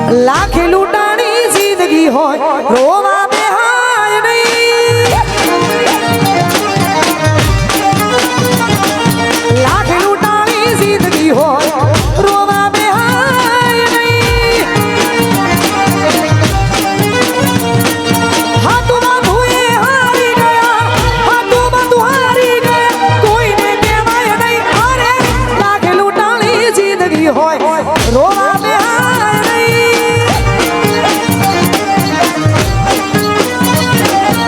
લાખે લૂંટાણી જિંદગી હોય રોવા બેહાય નહીં લાખે લૂંટાણી જિંદગી હોય રોવા બેહાય નહીં હાથમાં ભૂએ હારી ગયા હાથમાં તું હારી ગયા કોઈને કહેવાય નહીં અરે લાખે લૂંટાણી જિંદગી હોય રોવા બેહાય નહીં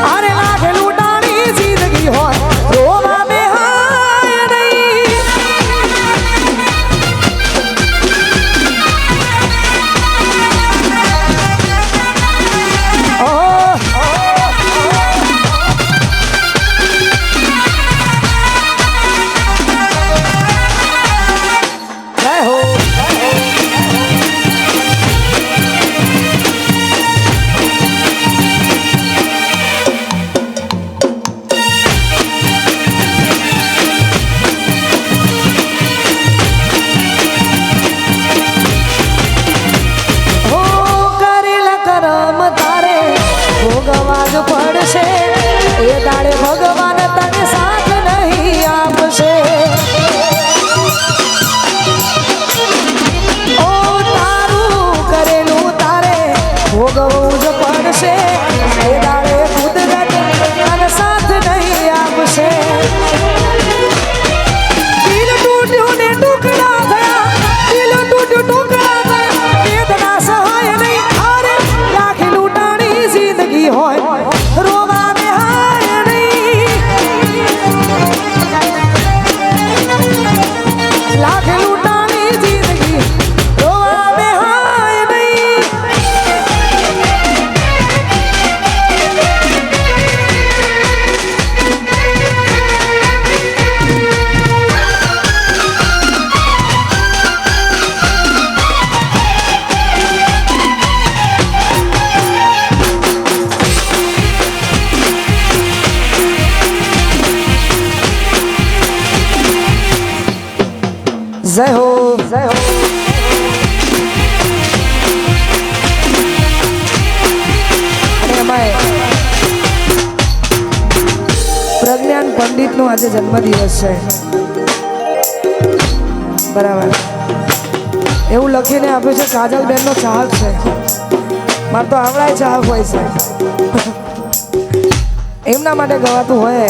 અરે લાખે લૂંટાણી જિંદગી હોય રોવા બેહાય નહીં જય હો હો કરેલા કરમ તારે ભોગવવા જ પડશે એ દાડે ભગવાન તને સાથ નહીં આપશે ઓ તારું કરેલું તારે ભોગવવું જ પડશે એ દાડે કુદરત તને સાથ નહીં આપશે દિલ તૂટ્યું ને ટુકડા થયા દિલ તૂટ્યું ટુકડા થયા વેદના સહાય નહીં અરે લાખે લૂંટાણી જિંદગી હોય રોવા બેહાય નહીં લાખે લૂંટાણી જિંદગી રોવા બેહાય નહીં જય હો જય હો અને એમાંય પ્રજ્ઞાન પંડિતનો આજે જન્મદિવસ છે બરાબર એવું લખીને આપ્યું છે કાજલબેનનો ચાહક છે મારે તો આવડાય ચાહક હોય છે એમના માટે ગવાતું હોય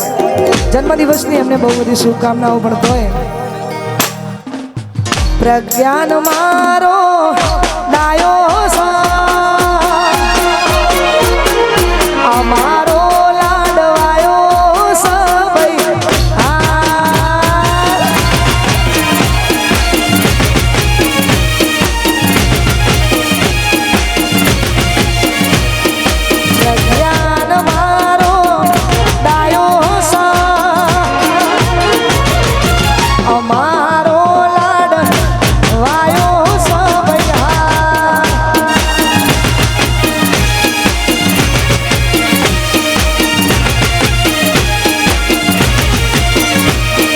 જન્મદિવસની એમને બહુ બધી શુભકામનાઓ પણ હોય પ્રજ્ઞાન મારો ડાયો અમારો લાડવાયો સબઈ પ્રજ્ઞાન મારો ડાયો અમારો વાયો સબૈયા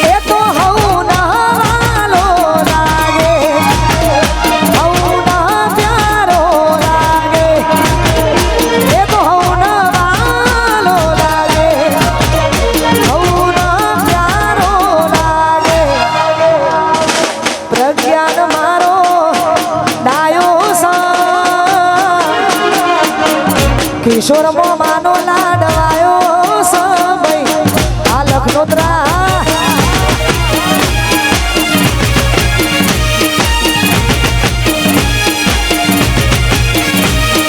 એ તો હઉ નહાલો લાગે હઉ ના પ્યારો લાગે એ તો હઉ નહાલો લાગે હઉ ના પ્યારો લાગે પ્રજ્ઞાન મારો ડાયો કિશોર મોમાનો લાડવાયો સબઈ આ લખનોત્રા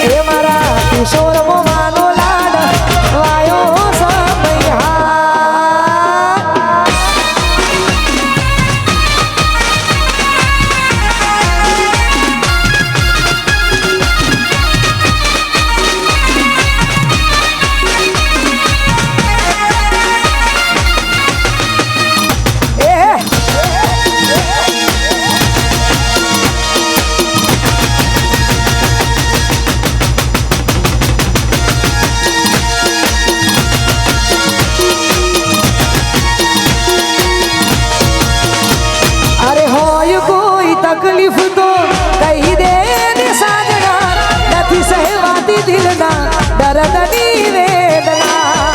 એ મારા કિશોર મોમાનો લાડવાયો સબઈ દર્દની વેદના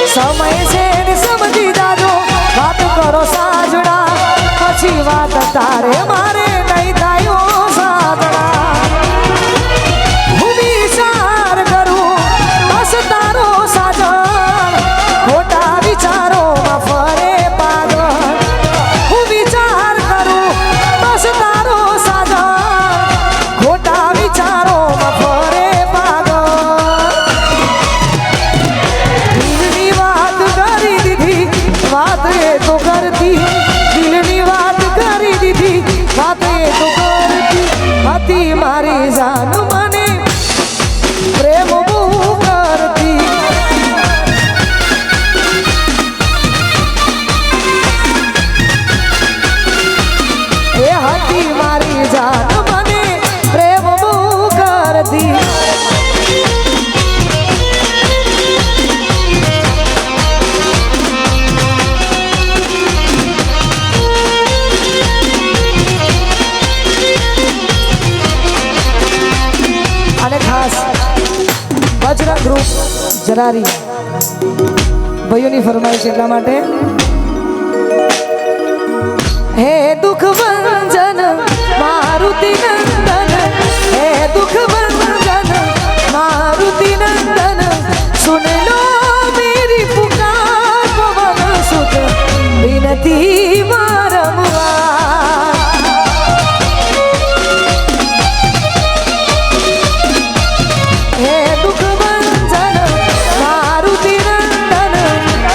સમય છે ને સમજી જાજો વાત કરો સાજણા પછી વાત તારે મારે નહીં થાય સાજણા હું વિચાર કરું બસ તારો સાજણ ખોટા વિચારોમાં ફરે પાગલ હું વિચાર કરું બસ તારો સાજણ ખોટા વિચારોમાં ફરે પાગલ દિલની વાત કરી દીધી વાત એ તો કરતી દિલની વાત કરી દીધી વાત એ તો કરતી હતી મારી જાન મને પ્રેમ બહુ કરતી એ હતી મારી જાન મને પ્રેમ બહુ કરતી અને ખાસ બજરંગ ગ્રુપ જરારી ભાઈઓની ફરમાઈશ એટલા માટે હે દુઃખ ભંજન મારુતિ નંદન હે દુઃખ ભંજન મારુતિ નંદન સુન લો મેરી પુકાર પવન સુત વિનતી વારંવાર હે દુઃખ ભંજન મારુતિ નંદન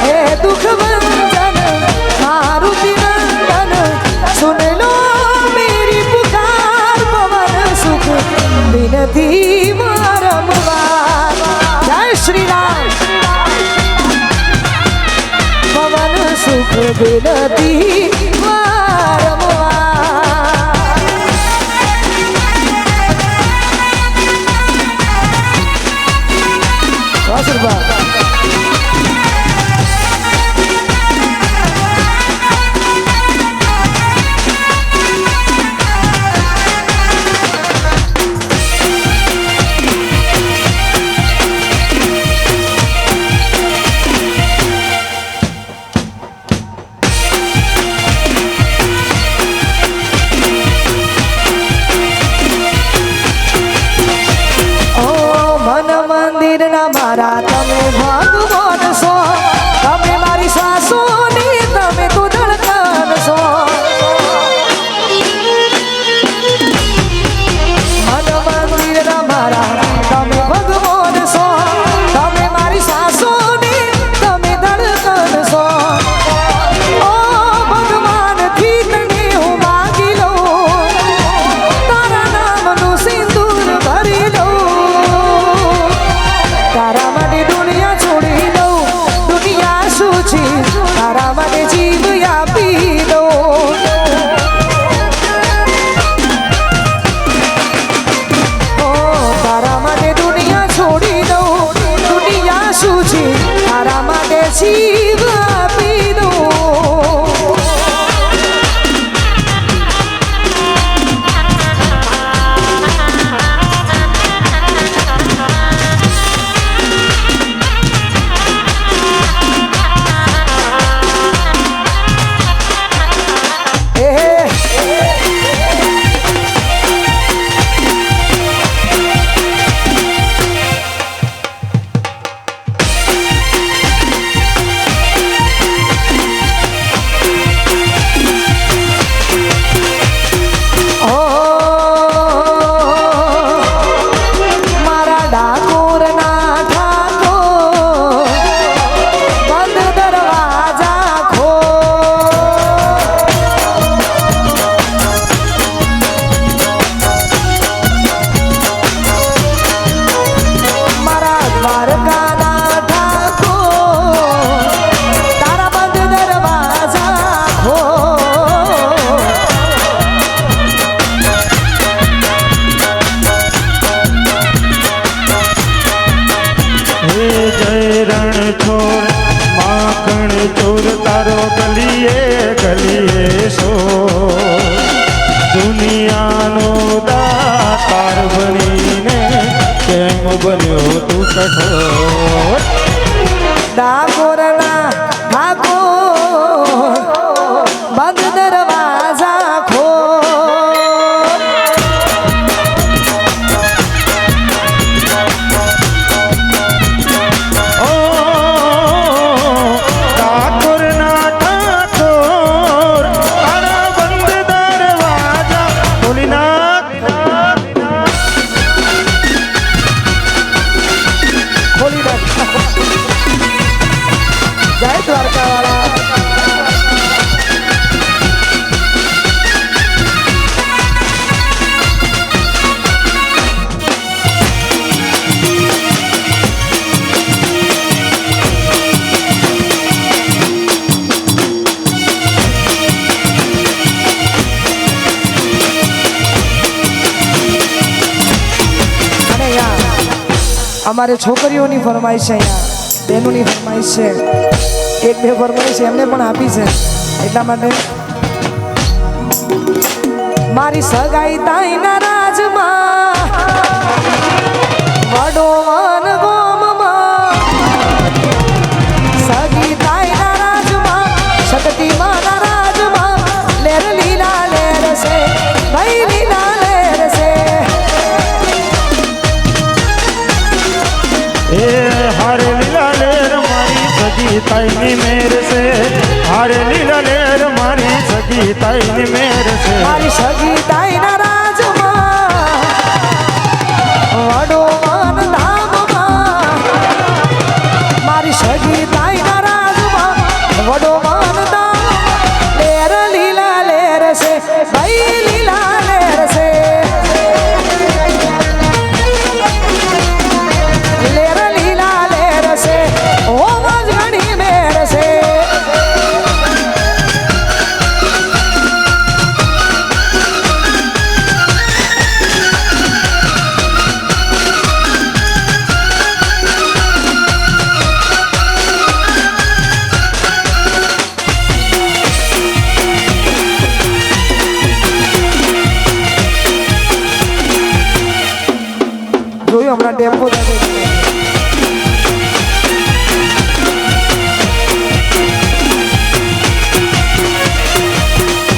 હે દુઃખ ભંજન મારુતિ નંદન સુન લો મેરી પુકાર પવન સુખ વિનતી વારંવાર જય શ્રી રામ પવન સુખ વિનતી વારંવાર વાસુરબા મન મંદિરના મારા તમે ભગવાન છો તમે મારી સાસુની તમે તો ધડકન છો મન મંદિરના મારા તમે ભગવાન છો તમે મારી સાસુની તમે ધડકન છો ઓ ભગવાનથી તને હું માગી લઉં તારા નામનું સિંદૂર ભરી લઉં તારા માટે દુનિયા છોડી દઉં દુનિયા શું છે તારા માટે જીવ આપી દઉં ઓ તારા માટે દુનિયા છોડી દઉં દુનિયા શું છે તારા માટે જીવ આપી દઉં ગલીએ સો દુનિયાનો દાતાર બની બન્યો તું કઠોર. ડાકોરના ઠાકોર બંધ દરવાજા ખોલ. ઓ ઠાકોરના ઠાકોર તારા બંધ દરવાજા ખોલી નાખ. ખોલી નાખ. જય દ્વારકાવાળા. અને યાર અમારે છોકરીઓની ફરમાઈશ છે, અહીંયા બહેનોની ફરમાઈશ છે, એક બે ફરમાઈશ એમને પણ આપી છે. એટલા માટે મારી સગાઈ તાઈના રાજમાં વડોવન ગોમમાં, સગી તાઈના રાજમાં શક્તિ માના રાજમાં લેર લીલા લેર છે, ભાઈ લીલા લેર છે. એ હારે લીલા લેર મારી સગી તાઈની મેર છે. હારે લીલા લેર મારી સગી તાઈની મેર છે. મારી સગી તાઈના રાજમાં વડોવન ધામમાં, મારી સગી તાઈના રાજમાં વડોવન ધામમાં લેર લીલા લેર છે, ભાઈ લીલા લેર છે. લેર લીલા લેર છે, ઓમજ ઘણી મેર છે. જોયું હમણાં ટેમ્પો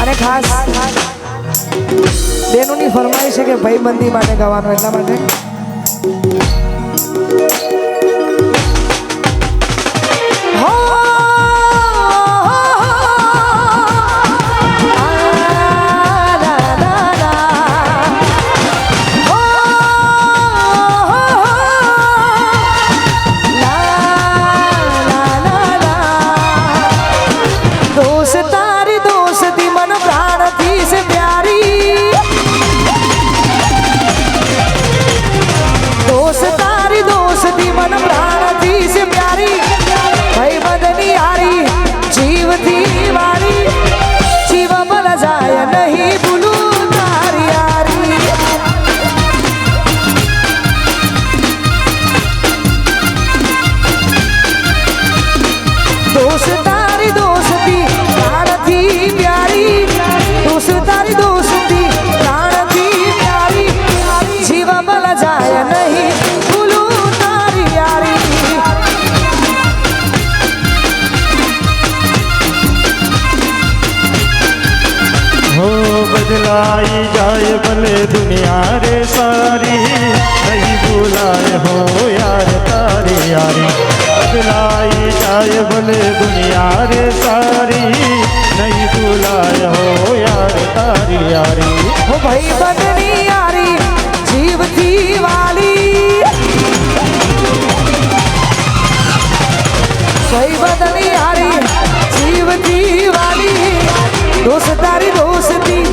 અને ખાસ બહેનોની ફરમાઈશ છે કે ભાઈબંધી માટે ગાવાનું. એટલા માટે હો તારી દોસ્તી મન પ્રાણથી છે પ્યારી. તારી દોસ્તી મન પ્રાણથી છે પ્યારી. ભાઈ બંધની યારી જીવથી વારી, જીવ મલ જાય નહીં ભૂલું તારી યારી. તારી દોસ્તી પ્રાણથી પ્યારી. તારી દોસ્તી પ્રાણથી પ્યારી, જીવ મલ જાય નહીં ભૂલું તારી યારી. હો બદલાઈ જાય ભલે દુનિયા રે સારી, નહીં ભૂલાય હો યાર તારી યારી. બદલાઈ જાય ભલે દુનિયા રે સારી, નહીં ભૂલાય હો યાર તારી યારી. હો ભાઈ બંધની યારી જીવથી વાલી. ભાઈ બંધની યારી જીવથી વાલી. તારી દોસ્તી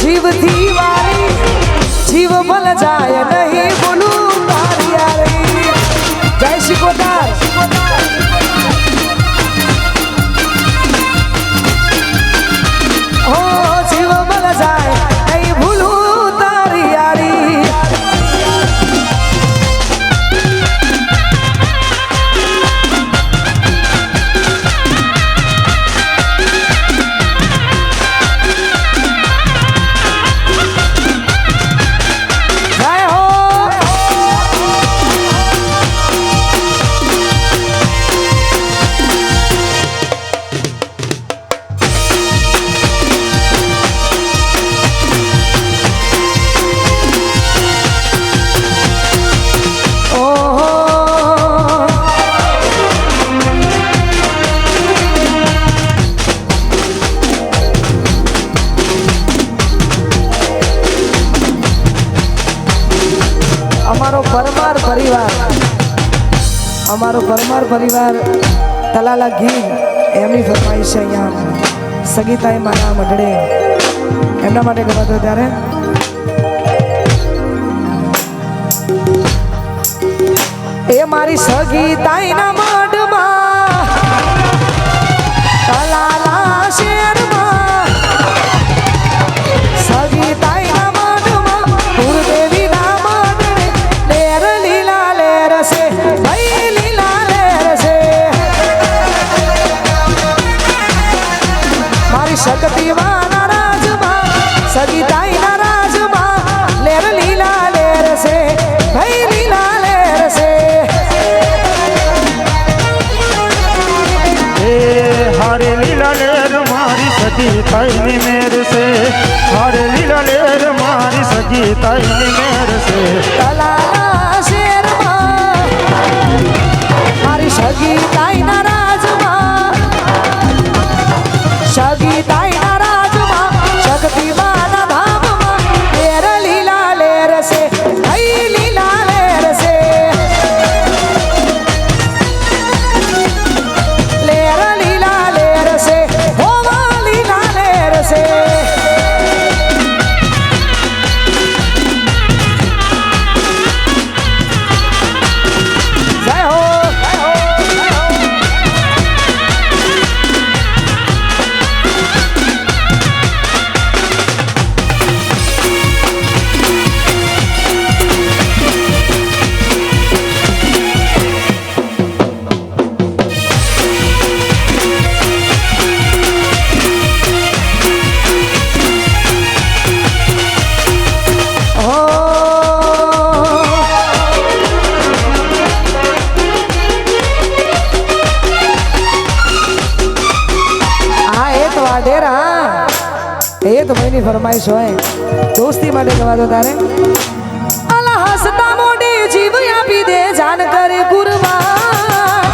જીવથી વાલી, જીવ મલ જાય નહીં બોલું તારી યારી. જય શિકોતર. હો જીવ મલ જાય નહીં ભૂલું તારી યારી. જય હો અમારો પરમાર પરિવાર તલાલા ગીર એમની ફરમાઈશ છે અહીંયા સગીતાઈ માના મઢડે એમના માટે ગવાતો ત્યારે એ મારી સગીતાઈના મઢમાં તલાલા શેરમાં સગીતાઈના મઢમાં ગુરુદેવીના મઢડે લેર લીલા લેર છે ભાઈ લીલા લેર છે મારી શક્તિવાના રાજમાં સગીતાઈના રાજમાં લેર લીલા લેર છે ભાઈ લીલા લેર છે હારે લીલા લેર મારી સગી તાઈની મેર છે હારે લીલા લેર મારી સગી તાઈની મેર છે તલાલા શેરમાં મારી સગીતાઈના રાજમાં સગીતાઈના રાજમાં શક્તિમાના ધામમાં લેર લીલા લેર છે ભાઈ લીલા લેર છે લેર લીલા લેર છે હોવા લીલા લેર છે જય હો જય હો જય હો એ તો મહિની ફરમાઈશ હોય દોસ્તી માટે ગવાતો તારે અલા હસતા મોઢે જીવ આપી દે જાન કરે કુરબાન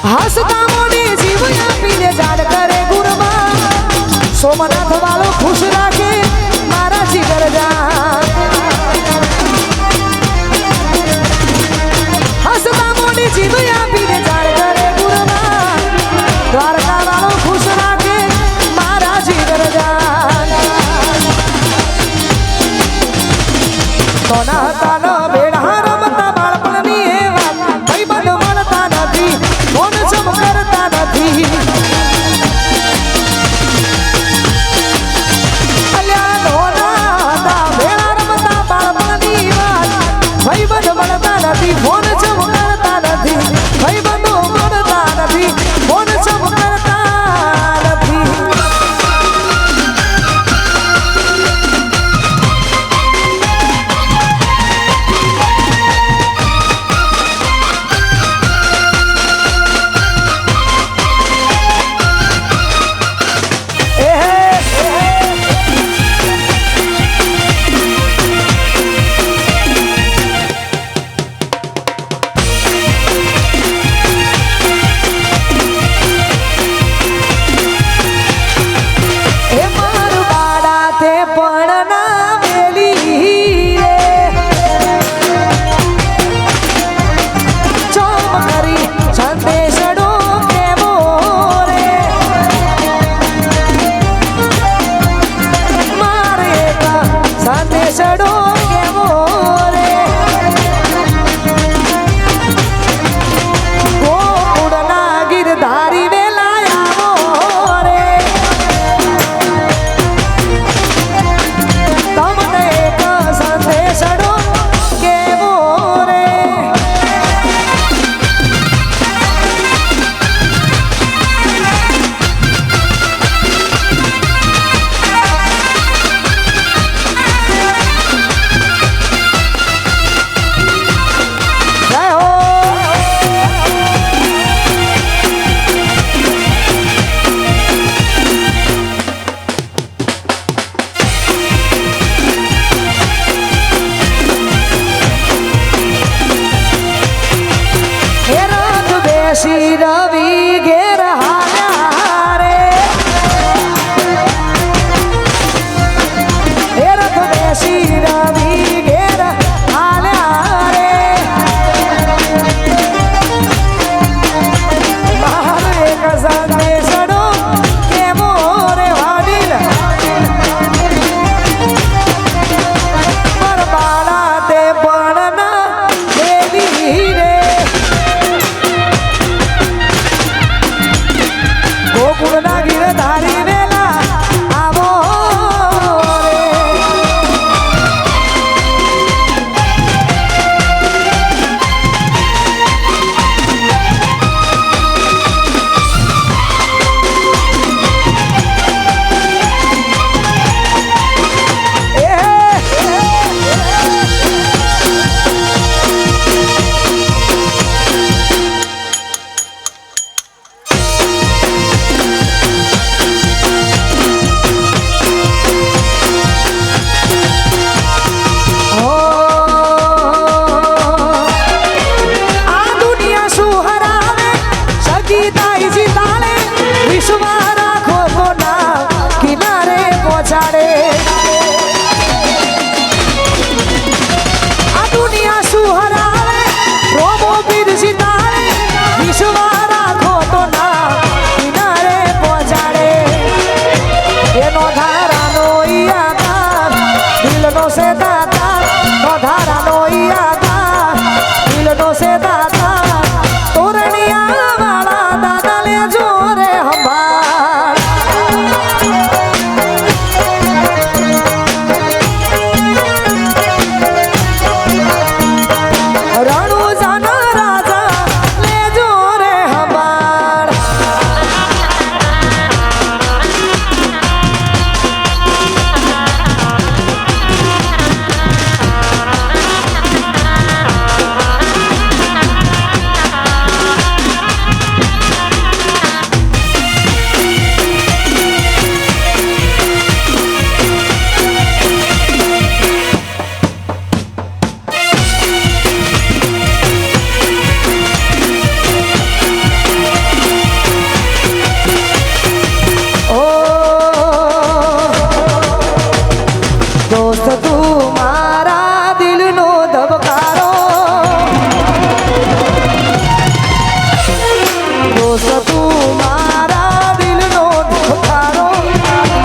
હસતા મોઢે જીવ આપી દે જાન કરે કુરબાન સોમનાથ વાલો ખુશ રાખે મારા જીગર જાન હસતા મોઢે જીવ આપી દે જાન કરે કુરબાન દ્વારકા વાળો ખુશ રાખે મારા જીગર જાન કોના તાનો બેડા રમતા બાળપણની એ વાત ભાઈબંધ મળતા નથી કોણ જમ કરતા નથી અલ્યા નોના હતા બેડા રમતા બાળપણની વાત ભાઈબંધ મળતા નથી ફોન જમ કરતા નથી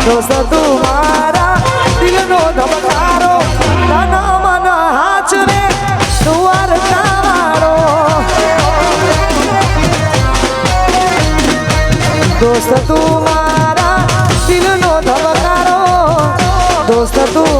દોસ્ત તું મારા દિલનો ધબકારો તન મન હાચવે દ્વારકા વાળો દોસ્ત તું મારા દિલનો ધબકારો દોસ્ત તું